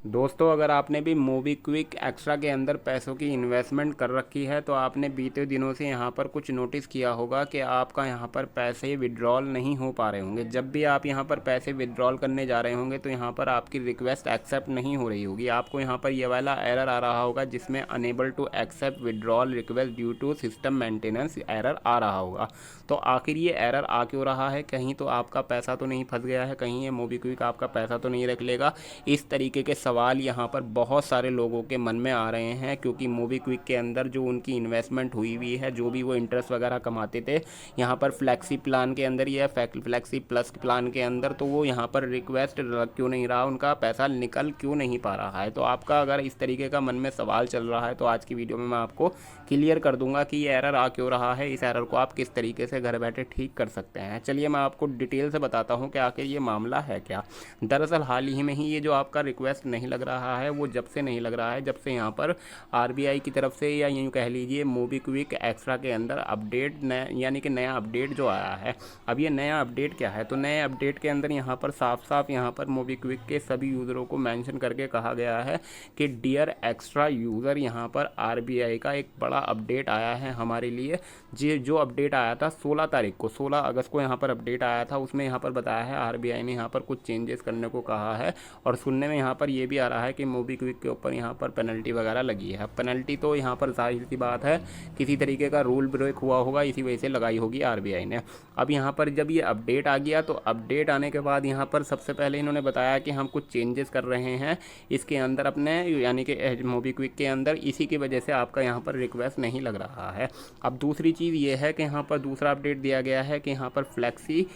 दोस्तों, अगर आपने भी मोबीक्विक एक्स्ट्रा के अंदर पैसों की इन्वेस्टमेंट कर रखी है तो आपने बीते दिनों से यहाँ पर कुछ नोटिस किया होगा कि आपका यहाँ पर पैसे विड्रॉल नहीं हो पा रहे होंगे। जब भी आप यहाँ पर पैसे विड्रॉल करने जा रहे होंगे तो यहाँ पर आपकी रिक्वेस्ट एक्सेप्ट नहीं हो रही होगी। आपको यहाँ पर ये वाला एरर आ रहा होगा जिसमें unable to accept withdrawal request due to system maintenance error आ रहा होगा। तो आखिर ये एरर आ क्यों रहा है? कहीं तो आपका पैसा तो नहीं फंस गया है, कहीं ये मोबीक्विक आपका पैसा तो नहीं रख लेगा? इस तरीके के सवाल यहाँ पर बहुत सारे लोगों के मन में आ रहे हैं, क्योंकि मोबीक्विक के अंदर जो उनकी इन्वेस्टमेंट हुई हुई है, जो भी वो इंटरेस्ट वगैरह कमाते थे यहाँ पर फ्लैक्सी प्लान के अंदर या फ्लैक्सी प्लस प्लान के अंदर, तो वो यहाँ पर रिक्वेस्ट क्यों नहीं रहा, उनका पैसा निकल क्यों नहीं पा रहा है। तो आपका अगर इस तरीके का मन में सवाल चल रहा है तो आज की वीडियो में मैं आपको क्लियर कर दूंगा कि ये एरर आ क्यों रहा है, इस एरर को आप किस तरीके से घर बैठे ठीक कर सकते हैं। चलिए मैं आपको डिटेल से बताता हूँ कि आखिर ये मामला है क्या। दरअसल हाल ही में ही ये जो आपका रिक्वेस्ट नहीं लग रहा है वो जब से नहीं लग रहा है, जब से यहाँ पर आरबीआई की तरफ से या यूँ कह लीजिए मोबीक्विक एक्स्ट्रा के अंदर अपडेट यानी कि नया अपडेट जो आया है। अब ये नया अपडेट क्या है? तो नए अपडेट के अंदर यहाँ पर साफ साफ यहाँ पर मोबीक्विक के सभी यूज़रों को मेंशन करके कहा गया है कि डियर एक्स्ट्रा यूज़र, यहाँ पर आरबीआई का एक बड़ा अपडेट आया है हमारे लिए। जी, जो अपडेट आया था 16 तारीख को, 16 अगस्त को यहाँ पर अपडेट आया था। उसमें यहाँ पर बताया है आरबीआई ने यहाँ पर कुछ चेंजेस करने को कहा है, और सुनने में यहाँ पर ये भी आ रहा है कि मोबीक्विक के ऊपर यहाँ पर पेनल्टी वगैरह लगी है। पेनल्टी तो यहाँ पर जाहिर सी बात है किसी तरीके का रूल ब्रेक हुआ होगा, इसी वजह से लगाई होगी आरबीआई ने। अब यहाँ पर जब ये अपडेट आ गया तो अपडेट आने के बाद यहाँ पर सबसे पहले इन्होंने बताया कि हम कुछ चेंजेस कर रहे हैं इसके अंदर अपने, यानी कि मोबीक्विक के अंदर, इसी की वजह से आपका यहाँ पर रिक्वेस्ट नहीं लग रहा है। अब दूसरी चीज़ ये है कि यहाँ पर दूसरा अपडेट दिया गया है कि यहाँ पर फ्लैक्सी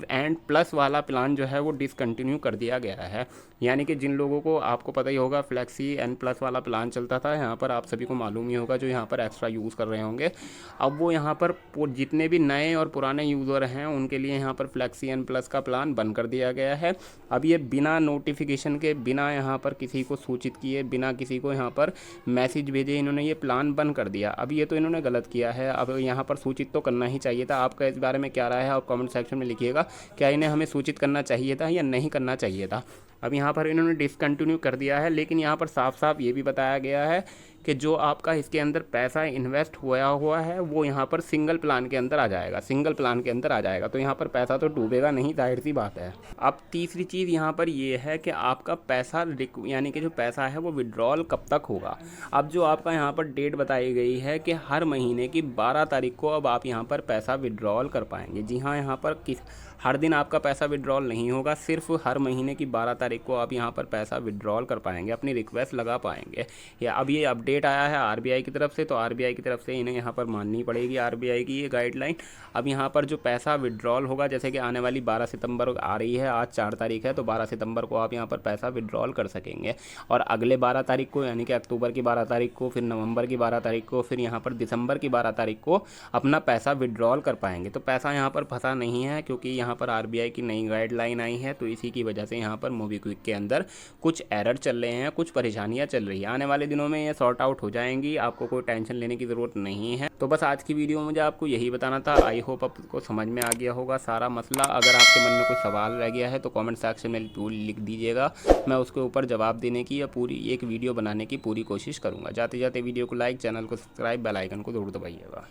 एंड प्लस वाला प्लान जो है वो डिसकंटिन्यू कर दिया गया है। यानी कि जिन लोगों को, आपको पता ही होगा, फ्लैक्सी एंड प्लस वाला प्लान चलता था, यहाँ पर आप सभी को मालूम ही होगा जो यहाँ पर एक्स्ट्रा यूज़ कर रहे होंगे। अब वो यहाँ पर जितने भी नए और पुराने यूज़र हैं उनके लिए यहाँ पर फ्लैक्सी एंड प्लस का प्लान बंद कर दिया गया है। अब ये बिना नोटिफिकेशन के, बिना यहाँ पर किसी को सूचित किए, बिना किसी को यहाँ पर मैसेज भेजे इन्होंने ये प्लान बंद कर दिया। अब ये तो इन्होंने गलत किया है, अब यहाँ पर सूचित तो करना ही चाहिए था। आपका इस बारे में क्या राय है आप कमेंट सेक्शन में लिखिएगा। क्या इन्हें हमें सूचित करना चाहिए था या नहीं करना चाहिए था? अब यहाँ पर इन्होंने डिसकंटिन्यू कर दिया है, लेकिन यहाँ पर साफ साफ ये भी बताया गया है कि जो आपका इसके अंदर पैसा इन्वेस्ट हुआ है वो यहाँ पर सिंगल प्लान के अंदर आ जाएगा, सिंगल प्लान के अंदर आ जाएगा। तो यहाँ पर पैसा तो डूबेगा नहीं, जाहिर सी बात है। अब तीसरी चीज़ यहाँ पर ये है कि आपका पैसा, यानी कि जो पैसा है वो विड्रॉल कब तक होगा। अब जो आपका यहाँ पर डेट बताई गई है कि हर महीने की 12 तारीख को अब आप यहाँ पर पैसा विड्रॉल कर पाएंगे। जी हाँ, यहाँ पर हर दिन आपका पैसा विड्रॉल नहीं होगा, सिर्फ हर महीने की 12 तारीख को आप यहाँ पर पैसा विड्रॉल कर पाएंगे, अपनी रिक्वेस्ट लगा पाएंगे। या अब ये अपडेट आया है आरबीआई की तरफ से, तो आरबीआई की तरफ से इन्हें यहाँ पर माननी पड़ेगी आरबीआई की ये गाइडलाइन। अब यहाँ पर जो पैसा विड्रॉल होगा, जैसे कि आने वाली 12 सितंबर आ रही है, आज 4 तारीख है, तो 12 सितंबर को आप यहाँ पर पैसा विड्रॉल कर सकेंगे। और अगले 12 तारीख को, यानी कि अक्टूबर की 12 तारीख को, फिर नवंबर की 12 तारीख को, फिर यहाँ पर दिसंबर की 12 तारीख को अपना पैसा विड्रॉल कर पाएंगे। तो पैसा यहाँ पर फंसा नहीं है, क्योंकि यहाँ पर आरबीआई की नई गाइडलाइन आई है, तो इसी की वजह से यहाँ पर मोबीक्विक के अंदर कुछ एरर चल रहे हैं, कुछ परेशानियाँ चल रही है। आने वाले दिनों में ये सॉर्ट आउट हो जाएंगी, आपको कोई टेंशन लेने की ज़रूरत नहीं है। तो बस आज की वीडियो में मुझे आपको यही बताना था। आई होप आपको समझ में आ गया होगा सारा मसला। अगर आपके मन में कोई सवाल रह गया है तो कमेंट सेक्शन में लिख दीजिएगा, मैं उसके ऊपर जवाब देने की या पूरी एक वीडियो बनाने की पूरी कोशिश करूँगा। जाते जाते वीडियो को लाइक, चैनल को सब्सक्राइब, बेल आइकन को ज़रूर दबाइएगा।